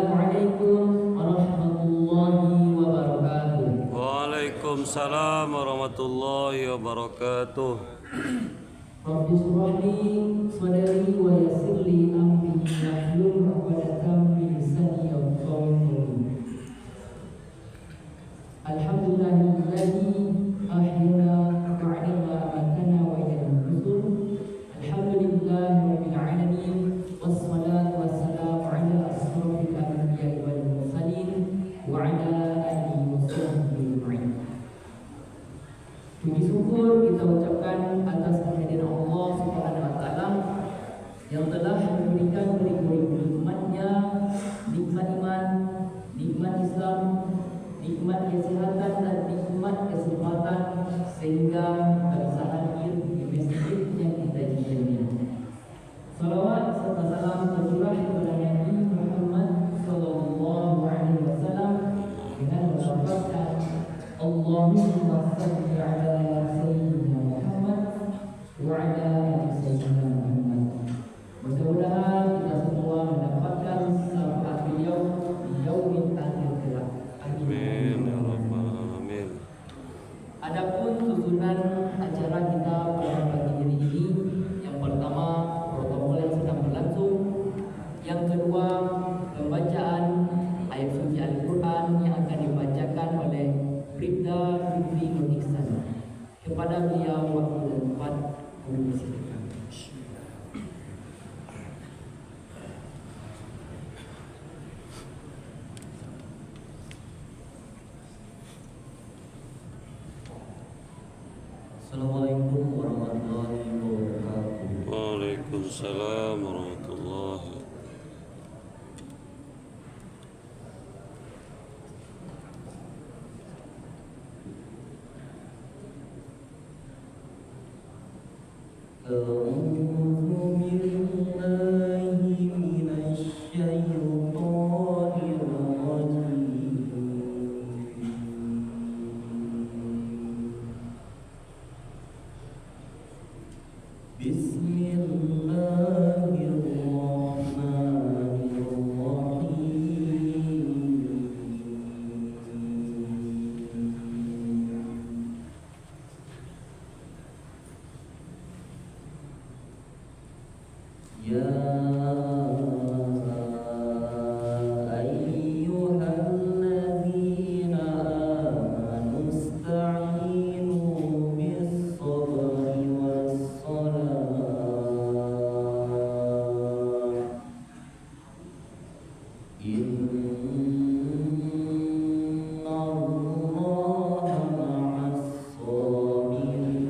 Assalamualaikum warahmatullahi wabarakatuh. Waalaikumsalam warahmatullahi wabarakatuh. Rabbi shrah li sadri wa yassir li amri wahlul 'uqdatam min lisani yafqahu qawli. Alhamdulillahilladzi ahyana ba'da ma amatana wa ilayhi nusyur. Alhamdulillahirabbil alamin wassalatu wassalamu ala asrofil anbiya'i wal mursalin wa ala alihi washabbihi ajma'in. Puji syukur kita ucapkan atas kehadiran Allah Subhanahu wa taala yang telah memberikan beribu-ribu nikmat-Nya, nikmat iman, nikmat Islam, nikmat kesehatan dan nikmat kesempatan sehingga kita bisa hadir di masjid yang kita cintai. Salawat serta salam tercurah kepada Nabi Muhammad sallallahu alaihi wasallam dengan melafazkan Allahumma shalli ala sayyidina Muhammad wa ala ali sayyidina Muhammad. Mudah-mudahan kita semua mendapatkan syafaat beliau di yaumil akhir kelak. Amin ya rabbal alamin. Adapun susunan acara kita pada pagi hari ini, yang pertama protokol yang sedang berlangsung, yang kedua pembacaan ayat suci Al-Quran yang akan dibacakan oleh Bribda Fikri Nur Ihsan. Kepada beliau waktu dan tempat kami persilakan. Assalamualaikum warahmatullahi wabarakatuh. Waalaikumsalam warahmatullahi. A'udzu billahi minasy syaithanir rajim. Bismillahirrahmanirrahim. Ya ayyuhalladzina amanu ista'inu bis-sabri was-salah. Innallaha ma'as-sabirin.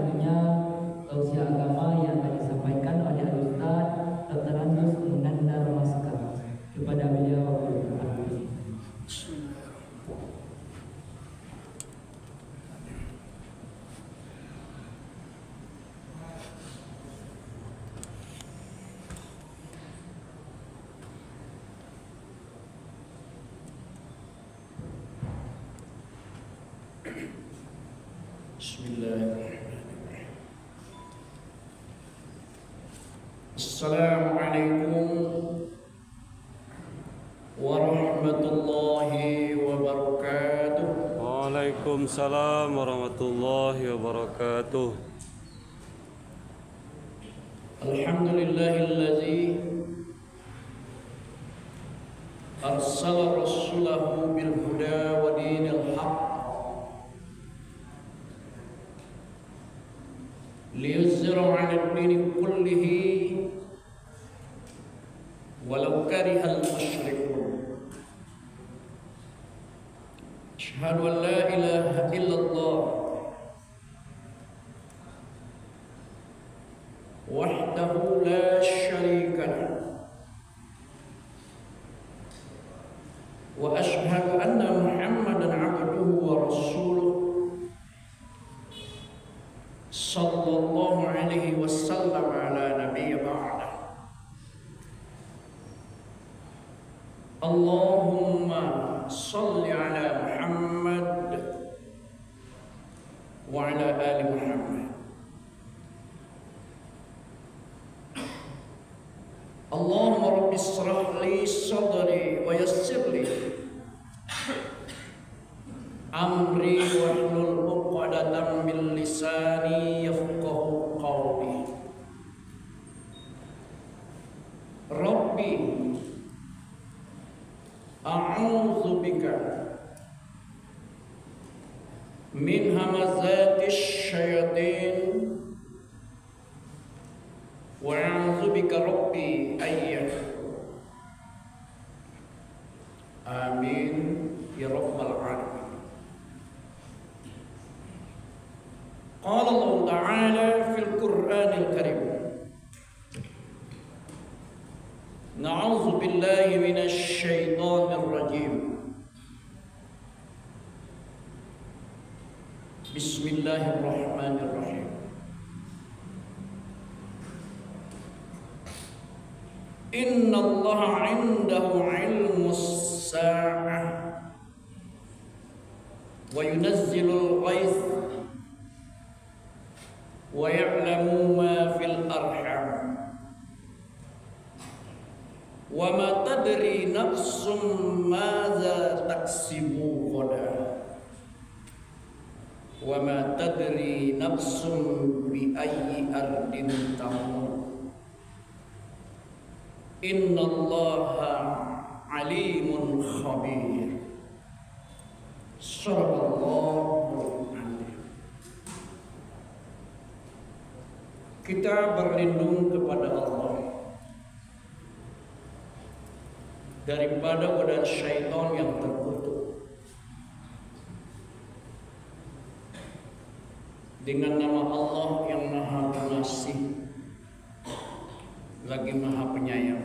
selanjutnya tausiah agama yang akan disampaikan oleh Al-Ustaz Dr. Andus Munandar Maskar. Kepada beliau berkata. Bismillahirrahmanirrahim. Assalamualaikum warahmatullahi wabarakatuh. Waalaikumsalam warahmatullahi wabarakatuh. Alhamdulillahillazi arsala rasulahu bil huda wa dinil haqq liyuzhirahu 'ala ad-dini kullihi walau karihal musyrikun. Asyhadu an la ilaha illallah wahdahu la syarika lah wa asyhadu anna Muhammadan 'abduhu wa rasuluh sallallahu alaihi wasallam ala nabiyyi ba'da. Allahumma salli ala Muhammad wa ala ali Muhammad. Allahumma rabbi ishrah li sadri wa yassir li amri wahlul 'uqdatam min lisani yafqahu qawli. Rabbi a'udzu bika min hamazatis syayatin wa a'udzu bika rabbi ayyahdur. Amin ya rabbal alamin. Qala Allah Ta'ala fil Qur'anil Karim. Na'udzu billahi minasy syaithanir rajim. Bismillahirrahmanirrahim. Inna Allah 'indahu 'ilmus sa'ah wa yunazzilul ghaits wa ya'lamu ma fil arham wa ma tadri nafsum madza taksibu ghadan wa ma tadri nafsum bi ayyi ardin tamut. Innallaha alimun khabir. Sallallahu alaihi. Kita berlindung kepada Allah daripada godaan syaitan yang terkutuk. Dengan nama Allah yang Maha Pengasih lagi Maha Penyayang.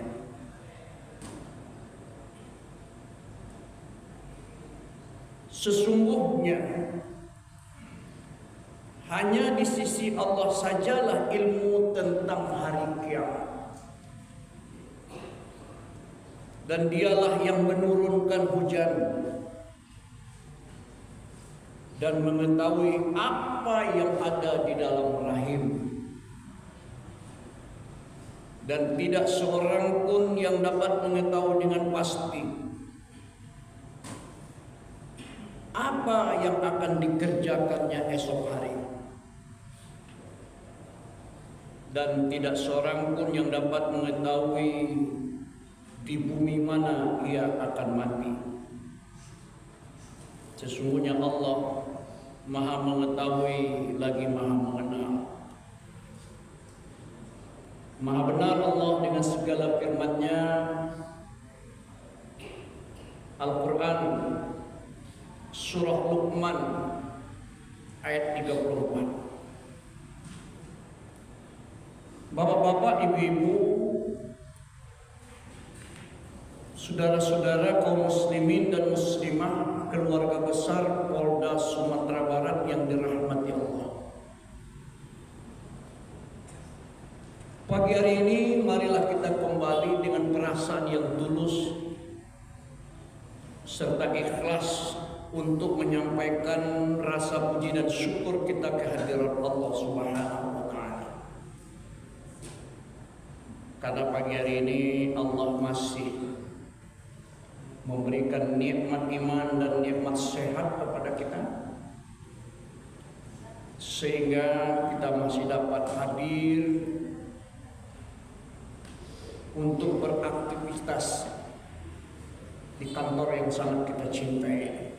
Sesungguhnya hanya di sisi Allah sajalah ilmu tentang hari kiamat, dan dialah yang menurunkan hujan dan mengetahui apa yang ada di dalam rahim, dan tidak seorang pun yang dapat mengetahui dengan pasti apa yang akan dikerjakannya esok hari, dan tidak seorang pun yang dapat mengetahui di bumi mana ia akan mati. Sesungguhnya Allah Maha mengetahui lagi Maha mengenal. Maha benar Allah dengan segala firman-Nya. Al-Quran Surah Luqman ayat 34. Bapak-bapak, ibu-ibu, saudara-saudara kaum muslimin dan muslimah, keluarga besar Polda Sumatera Barat yang dirahmati Allah. Pagi hari ini marilah kita kembali dengan perasaan yang tulus serta ikhlas untuk menyampaikan rasa puji dan syukur kita kehadirat Allah Subhanahu wa taala. Karena pagi hari ini Allah masih memberikan nikmat iman dan nikmat sehat kepada kita, sehingga kita masih dapat hadir untuk beraktivitas di kantor yang sangat kita cintai.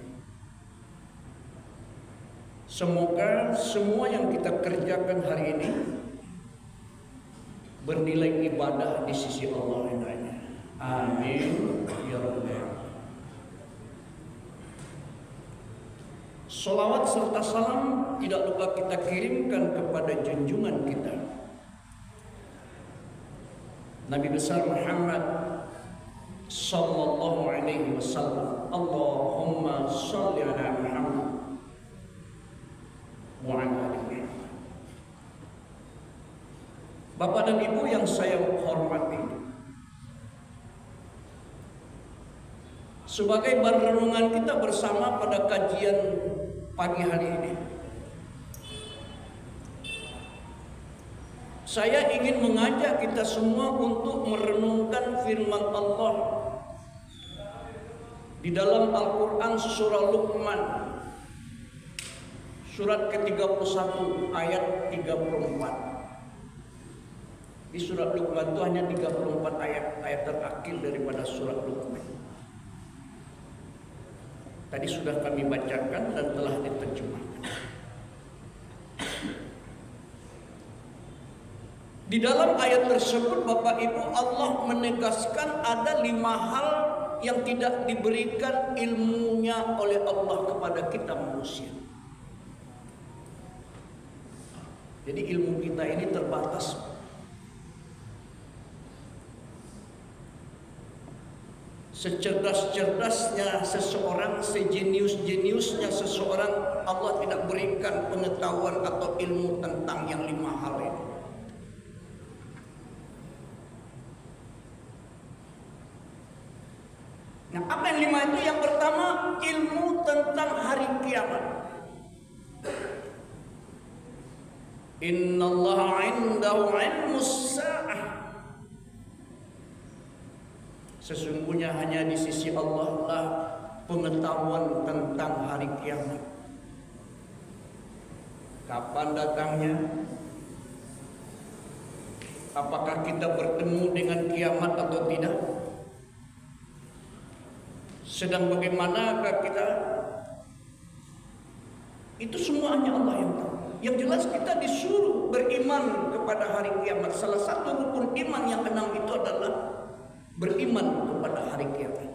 Semoga semua yang kita kerjakan hari ini bernilai ibadah di sisi Allah hendaknya. Amin ya rabbal alamin. Salawat serta salam tidak lupa kita kirimkan kepada junjungan kita Nabi besar Muhammad sallallahu alaihi wasallam. Allahumma shalli ala Muhammad wa ala ali Muhammad. Bapak dan Ibu yang saya hormati, sebagai bahan renungan kita bersama pada kajian pagi hari ini, saya ingin mengajak kita semua untuk merenungkan firman Allah di dalam Al-Quran surah Luqman, surat ke-31 ayat 34. Di surat Luqman itu hanya 34 ayat terakhir daripada surat Luqman. Tadi sudah kami bacakan dan telah diterjemahkan. Di dalam ayat tersebut Bapak Ibu, Allah menegaskan ada 5 hal yang tidak diberikan ilmunya oleh Allah kepada kita manusia. Jadi ilmu kita ini terbatas. Secerdas-cerdasnya seseorang, sejenius-jeniusnya seseorang, Allah tidak berikan pengetahuan atau ilmu tentang yang 5 hal ini. Nah, apa yang 5 itu? Yang pertama, ilmu tentang hari kiamat. Innallaha 'indahu 'ilmus sa'ah. Sesungguhnya hanya di sisi Allah lah pengetahuan tentang hari kiamat. Kapan datangnya? Apakah kita bertemu dengan kiamat atau tidak? Sedang bagaimanakah kita? Itu semua hanya Allah yang tahu. Yang jelas kita disuruh beriman kepada hari kiamat. Salah satu rukun iman yang 6 itu adalah beriman kepada hari kiamat.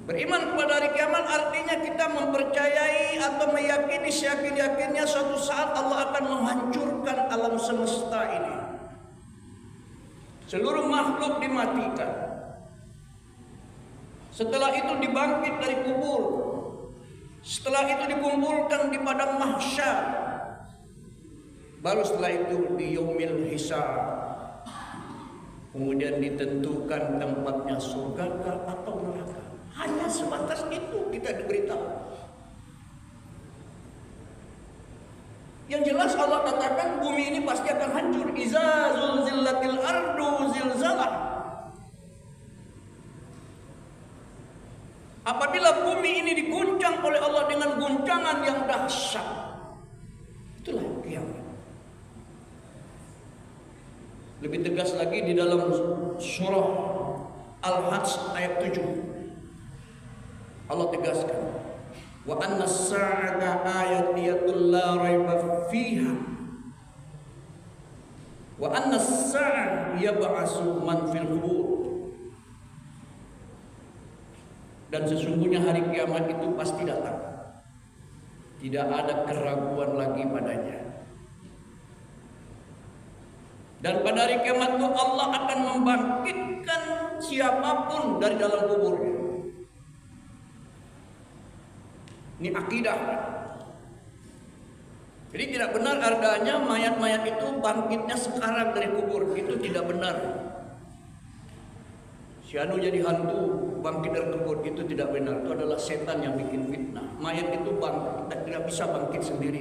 Beriman kepada hari kiamat artinya kita mempercayai atau meyakini seyakin-yakinnya suatu saat Allah akan menghancurkan alam semesta ini. Seluruh makhluk dimatikan. Setelah itu dibangkit dari kubur. Setelah itu dikumpulkan di padang mahsyar. Baru setelah itu di yaumil hisab. Kemudian ditentukan tempatnya surga atau neraka. Hanya sebatas itu kita diberitahu. Yang jelas Allah katakan bumi ini pasti akan hancur. Iza zulzillatil ardu zilzalah. Apabila bumi ini diguncang oleh Allah dengan guncangan yang dahsyat, itulah kiamat. Lebih tegas lagi di dalam surah Al-Hajj ayat 7. Allah tegaskan, wa anna as-sa'ata ayatun la raiba fiha wa anna as-sa'a yab'asu man fil qubur. Dan sesungguhnya hari kiamat itu pasti datang. Tidak ada keraguan lagi padanya. Dan pada hari kiamat itu Allah akan membangkitkan siapapun dari dalam kuburnya. Ini akidah. Jadi tidak benar adanya mayat-mayat itu bangkitnya sekarang dari kubur. Itu tidak benar. Si anu jadi hantu bangkit dari kubur, itu tidak benar. Itu adalah setan yang bikin fitnah. Mayat itu tidak bisa bangkit sendiri,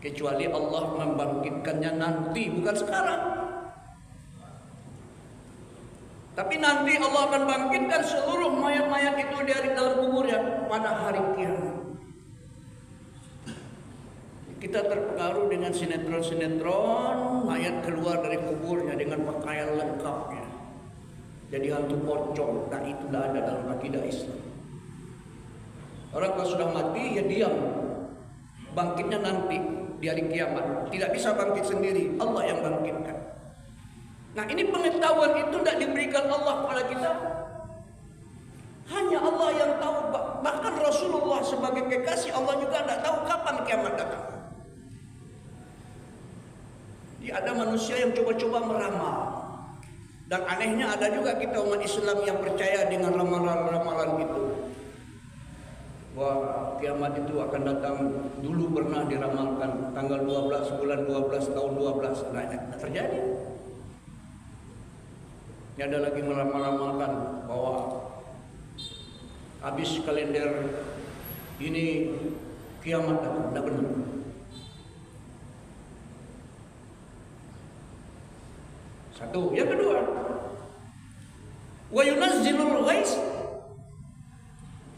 kecuali Allah membangkitkannya nanti, bukan sekarang. Tapi nanti Allah akan bangkitkan seluruh mayat-mayat itu dari dalam kuburnya pada hari kiamat. Kita terpengaruh dengan sinetron-sinetron, mayat keluar dari kuburnya dengan pakaian lengkapnya, jadi hantu pocong. Nah, itu tidak ada dalam akidah Islam. Orang kalau sudah mati ya diam, bangkitnya nanti di hari kiamat. Tidak bisa bangkit sendiri, Allah yang bangkitkan. Nah, ini pengetahuan itu tidak diberikan Allah kepada kita. Hanya Allah yang tahu. Bahkan Rasulullah sebagai kekasih Allah juga tidak tahu kapan kiamat datang. Ada manusia yang coba-coba meramal. Dan anehnya ada juga kita umat Islam yang percaya dengan ramalan-ramalan itu. Wah, kiamat itu akan datang. Dulu pernah diramalkan tanggal 12 bulan 12 tahun 12. Nah, terjadi. Ini ada lagi meramal-ramalkan bahwa habis kalender ini kiamat datang. Tidak benar. Satu. Yang kedua, wa yunazzilul ghais.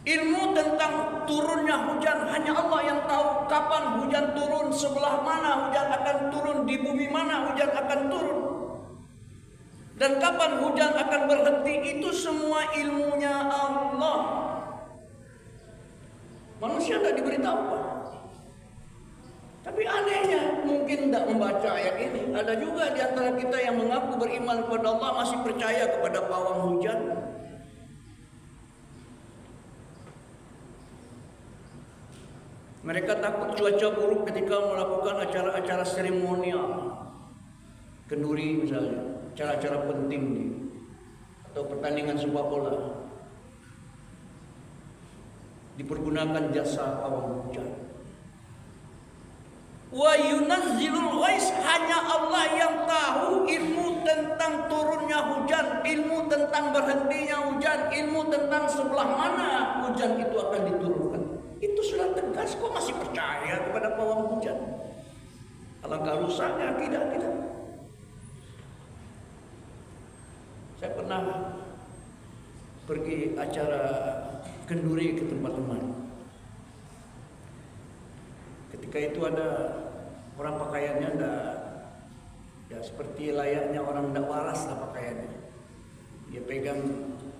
Ilmu tentang turunnya hujan hanya Allah yang tahu. Kapan hujan turun, sebelah mana hujan akan turun, di bumi mana hujan akan turun, dan kapan hujan akan berhenti. Itu semua ilmunya Allah. Manusia tidak diberitahu, Pak. Tapi anehnya mungkin tidak membaca ayat ini. Ada juga di antara kita yang mengaku beriman kepada Allah masih percaya kepada pawang hujan. Mereka takut cuaca buruk ketika melakukan acara-acara seremonial, kenduri misalnya, acara-acara penting atau pertandingan sepak bola. Dipergunakan jasa pawang hujan. Wa yunazzilul ghais, hanya Allah yang tahu ilmu tentang turunnya hujan, ilmu tentang berhentinya hujan, ilmu tentang sebelah mana hujan itu akan diturunkan. Itu sudah tegas, kok masih percaya kepada pawang hujan? Alangkah rusaknya akidah kita. Saya pernah pergi acara kenduri ke tempat teman. Ketika itu ada orang pakaiannya ya seperti layaknya orang tidak waras lah pakaiannya. Dia pegang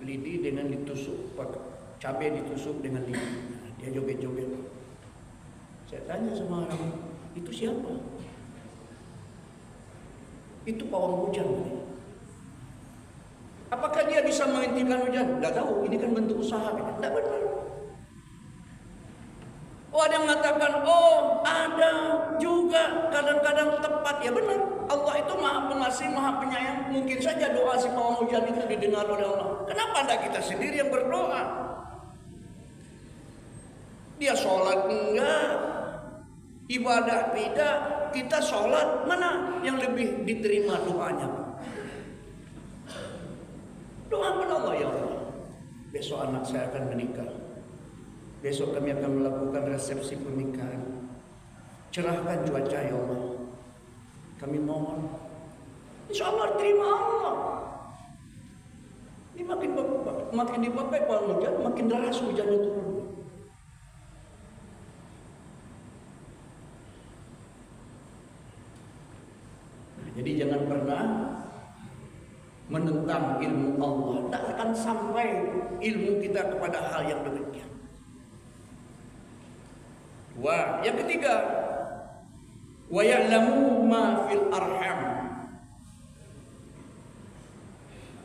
lidi dengan ditusuk, cabai ditusuk dengan lidi. Dia joget-joget. Saya tanya sama orang, itu siapa? Itu pawang hujan. Apakah dia bisa menghentikan hujan? Tidak tahu, ini kan bentuk usaha. Tidak benar. Oh, ada yang mengatakan, oh ada juga kadang-kadang tepat. Ya benar, Allah itu maha pengasih, maha penyayang. Mungkin saja doa si pawang hujan itu didengar oleh Allah. Kenapa tidak kita sendiri yang berdoa? Dia sholat enggak, ibadah tidak, kita sholat, mana yang lebih diterima doanya? Doa kepada Allah, ya Allah, besok anak saya akan menikah, besok kami akan melakukan resepsi pernikahan, cerahkan cuaca ya Allah, kami mohon. Insya Allah terima Allah. Ini makin dipakai pawang hujan, makin deras hujannya turun. Jadi jangan pernah menentang ilmu Allah. Tak akan sampai ilmu kita kepada hal yang demikian. Wah, yang ketiga, wa ya'lamu ma fil arham.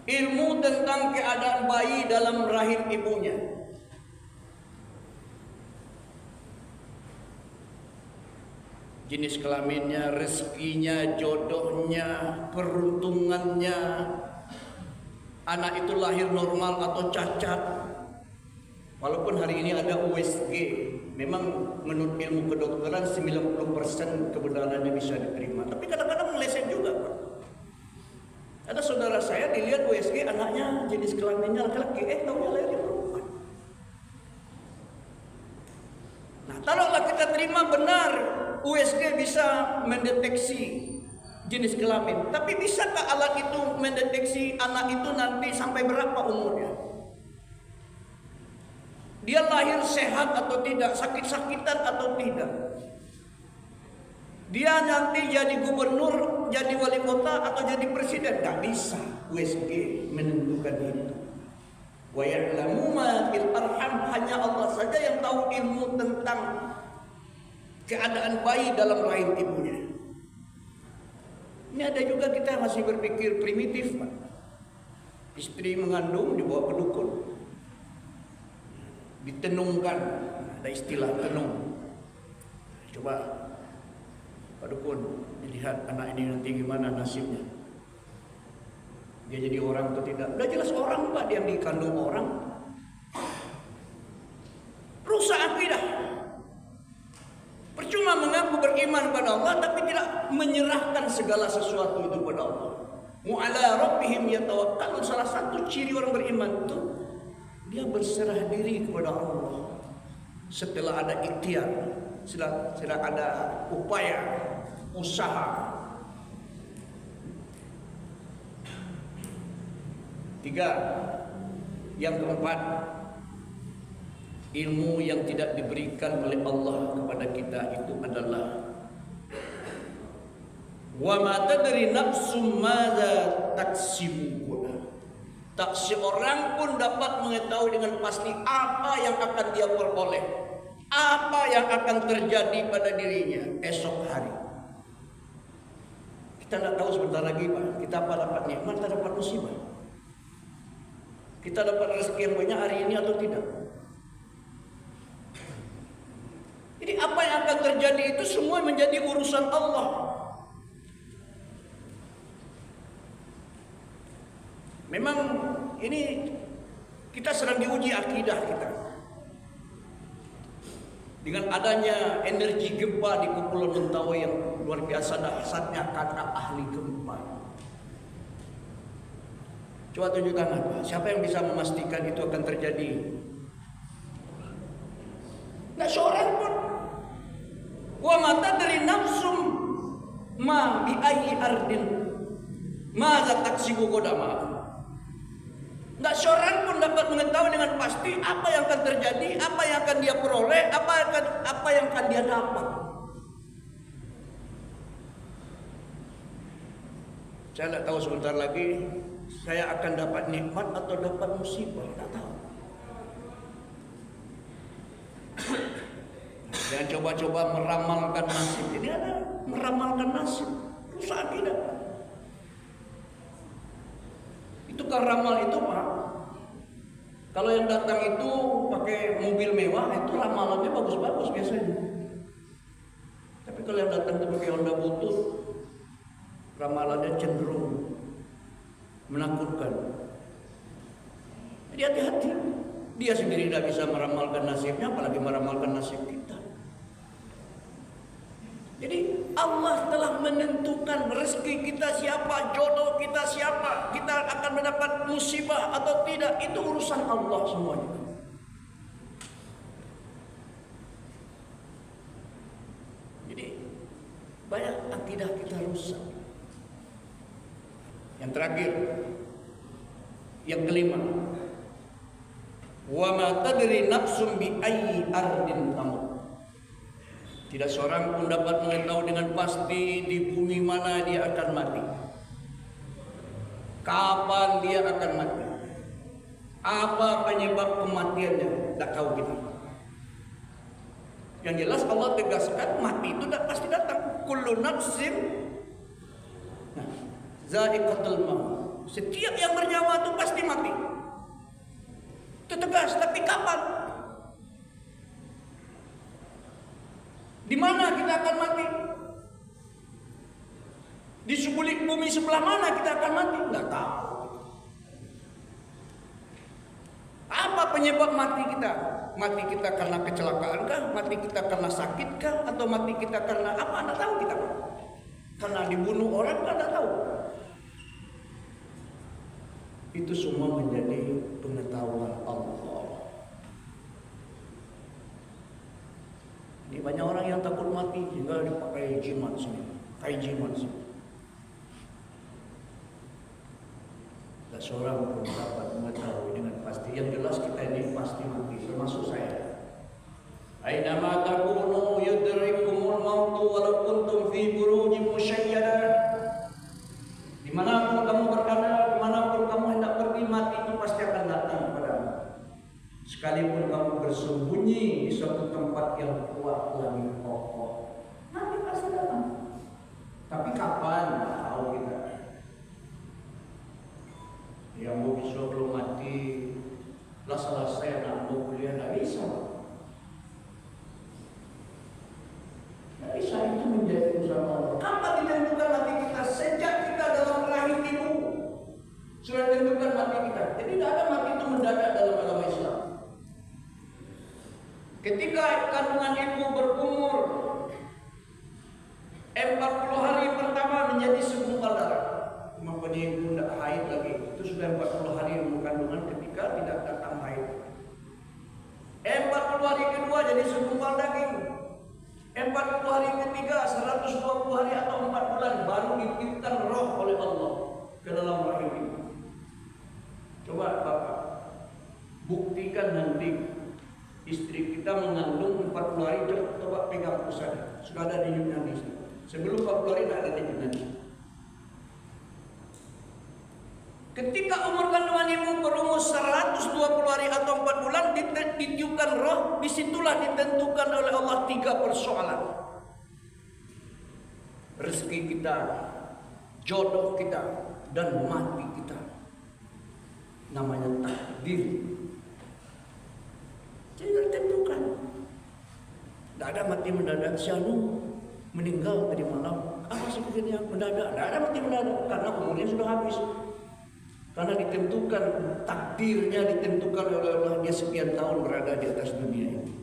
Ilmu tentang keadaan bayi dalam rahim ibunya. jenis kelaminnya, rezekinya, jodohnya, peruntungannya, anak itu lahir normal atau cacat. Walaupun hari ini ada USG, memang menurut ilmu kedokteran 90% kebenarannya bisa diterima, tapi kadang-kadang meleset juga, Pak. Ada saudara saya dilihat USG, anaknya jenis kelaminnya laki-laki, taunya lahir perempuan. Nah, taruhlah kita terima benar USG bisa mendeteksi jenis kelamin, tapi bisakah alat itu mendeteksi anak itu nanti sampai berapa umurnya? Dia lahir sehat atau tidak, sakit-sakitan atau tidak? Dia nanti jadi gubernur, jadi wali kota atau jadi presiden? Gak bisa USG menentukan itu. Wa ya'lamu ma fil arham, hanya Allah saja yang tahu ilmu tentang keadaan bayi dalam rahim ibunya. Ini ada juga kita masih berpikir primitif, Pak. Istri mengandung dibawa ke dukun, ditenungkan, ada istilah tenung. Coba Pak Dukun, dilihat anak ini nanti gimana nasibnya. Dia jadi orang atau tidak? Udah jelas orang, Pak, dia dikandung orang. Rusak akidah. Percuma mengaku beriman pada Allah tapi tidak menyerahkan segala sesuatu itu pada Allah. Wa ala rabbihim yatawakkalun. Salah satu ciri orang beriman itu dia berserah diri kepada Allah. Setelah ada ikhtiar, setelah ada upaya, usaha. 3. Yang keempat, ilmu yang tidak diberikan oleh Allah kepada kita itu adalah wa ma tadri nafsum madza taksibu. Tak seorang pun dapat mengetahui dengan pasti apa yang akan dia peroleh, apa yang akan terjadi pada dirinya esok hari. Kita tidak tahu sebentar lagi, Pak, kita apa dapat nikmat atau dapat musibah. Kita dapat rezeki yang banyak hari ini atau tidak. Jadi apa yang akan terjadi itu semua menjadi urusan Allah. Memang ini kita sedang diuji akidah kita. Dengan adanya energi gempa di Kepulauan Mentawai yang luar biasa dahsyatnya kata ahli gempa. Coba tunjuk tangan, Pak. Siapa yang bisa memastikan itu akan terjadi? Tidak seorang pun. Wa mata dari nafsum ma bi ayyi ardin ma za taksibu qadama. Tidak seorang pun dapat mengetahui dengan pasti apa yang akan terjadi, apa yang akan dia peroleh, apa yang akan dia dapat. Saya tidak tahu sebentar lagi saya akan dapat nikmat atau dapat musibah, tidak tahu. Jangan coba-coba meramalkan nasib. Ini ada meramalkan nasib, rusak akidah. Itu kan ramal itu, Pak. Kalau yang datang itu pakai mobil mewah, itu ramalannya bagus-bagus biasanya. Tapi kalau yang datang itu pakai Honda Butut, ramalannya cenderung menakutkan. Jadi hati-hati. Dia sendiri tidak bisa meramalkan nasibnya, apalagi meramalkan nasib kita. Jadi Allah telah menentukan rezeki kita siapa, jodoh kita siapa, kita akan mendapat musibah atau tidak, itu urusan Allah semuanya. Jadi banyak akidah kita rusak. Yang terakhir, yang kelima, wa ma tadri nafsum bi ayyi ardin tamut. Tidak seorang pun dapat mengetahui dengan pasti di bumi mana dia akan mati, kapan dia akan mati, apa penyebab kematiannya, tidak tahu kita. Yang jelas Allah tegaskan mati itu tidak pasti datang. Kullu nafsin za'iqatul maut. Setiap yang bernyawa itu pasti mati. Itu tegas, tapi kapan? Di mana kita akan mati? Di sebelah bumi sebelah mana kita akan mati? Nggak tahu. Apa penyebab mati kita? Mati kita karena kecelakaan kah? Mati kita karena sakit kah? Atau mati kita karena apa? Nggak tahu kita. Karena dibunuh orang kan nggak tahu. Itu semua menjadi pengetahuan Allah. Ini banyak orang yang takut mati sehingga dipakai jimat semua, kayak jimat semua. Tak seorang pun dapat mengetahui dengan pasti. Yang jelas kita ini pasti mati, termasuk saya. Ainama takunu yudrikumul mautu walau kuntum fi burujin musyayyadah. Dimanapun kamu berada, dimanapun kamu hendak pergi, mati itu pasti akan datang kepadamu. Sekalipun kamu bersembunyi di suatu tempat yang kuat lagi kokoh, mati pasti datang. Tapi kapan? Tahu kita. Yang mau bisa belum mati, lah selesai nak mau kuliah tak bisa. Tak bisa, itu menjadi usaha Allah. Kapan ditentukan mati kita? Sejak kita dalam rahim ibu sudah ditentukan mati kita. Jadi tidak ada mati itu mendadak dalam agama Islam. Ketika kandungan ibu berumur 40 hari pertama menjadi segumpal darah. Makanya ibu tidak haid lagi. Itu sudah 40 hari kandungan ketika tidak datang haid. 40 hari kedua jadi segumpal daging. 40 hari ketiga 120 hari atau 4 bulan baru ditiupkan roh oleh Allah ke dalam rahim ibu. Coba Bapak buktikan nanti istri kita mengandung 40 hari, coba pegang pusat. Sudah ada di Yunani. Sebelum 40 hari tidak ada di Yunani. Ketika umur kandungan ibu berumur 120 hari atau 4 bulan ditiupkan roh, disitulah ditentukan oleh Allah 3 persoalan. Rezeki kita, jodoh kita, dan mati kita. Namanya takdir. Jadi ditentukan. Tidak ada mati mendadak. Syanu meninggal tadi malam. Apa sebetulnya mendadak? Tidak ada mati mendadak karena umurnya sudah habis. Karena ditentukan, takdirnya ditentukan oleh Allah, dia sekian tahun berada di atas dunia ini.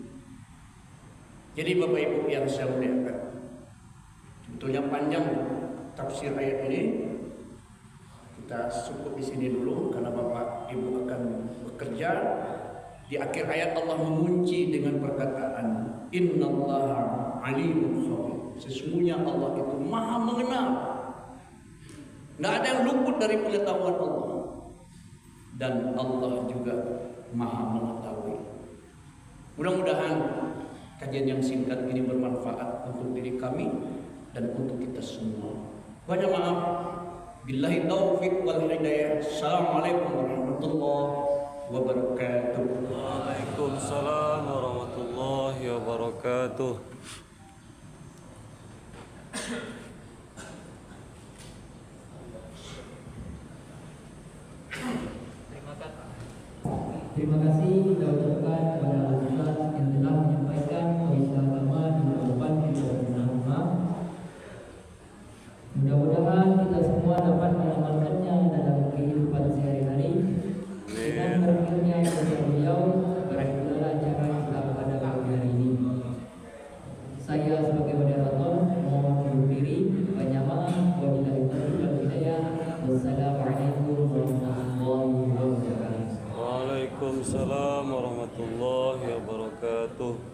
Jadi Bapak Ibu yang saya muliakan, sebetulnya panjang tafsir ayat ini. Kita cukup di sini dulu karena Bapak Ibu akan bekerja. Di akhir ayat Allah mengunci dengan perkataan Innallaha alimun khabir. Sesungguhnya Allah itu Maha mengenal. Tidak ada yang luput dari pengetahuan Allah. Dan Allah juga Maha mengetahui. Mudah-mudahan kajian yang singkat ini bermanfaat untuk diri kami dan untuk kita semua. Banyak maaf. Billahi taufiq wal hidayah. Assalamualaikum warahmatullahi wabarakatuh. Waalaikumsalam warahmatullahi wabarakatuh. Terima kasih kita ucapkan kepada Ustaz yang telah menyampaikan wisata agama di depan kita bersama. Mudah-mudahan kita semua dapat mengamalkannya dalam kehidupan sehari-hari. Dengan berpikirnya kepada beliau, berikanlah cara kita pada pagi hari ini. Saya sebagai moderator mohon undur diri. Banyak maaf. Wabillahi taufiq wal hidayah. Wassalamualaikum warahmatullahi wabarakatuh. Waalaikumsalam warahmatullahi wabarakatuh.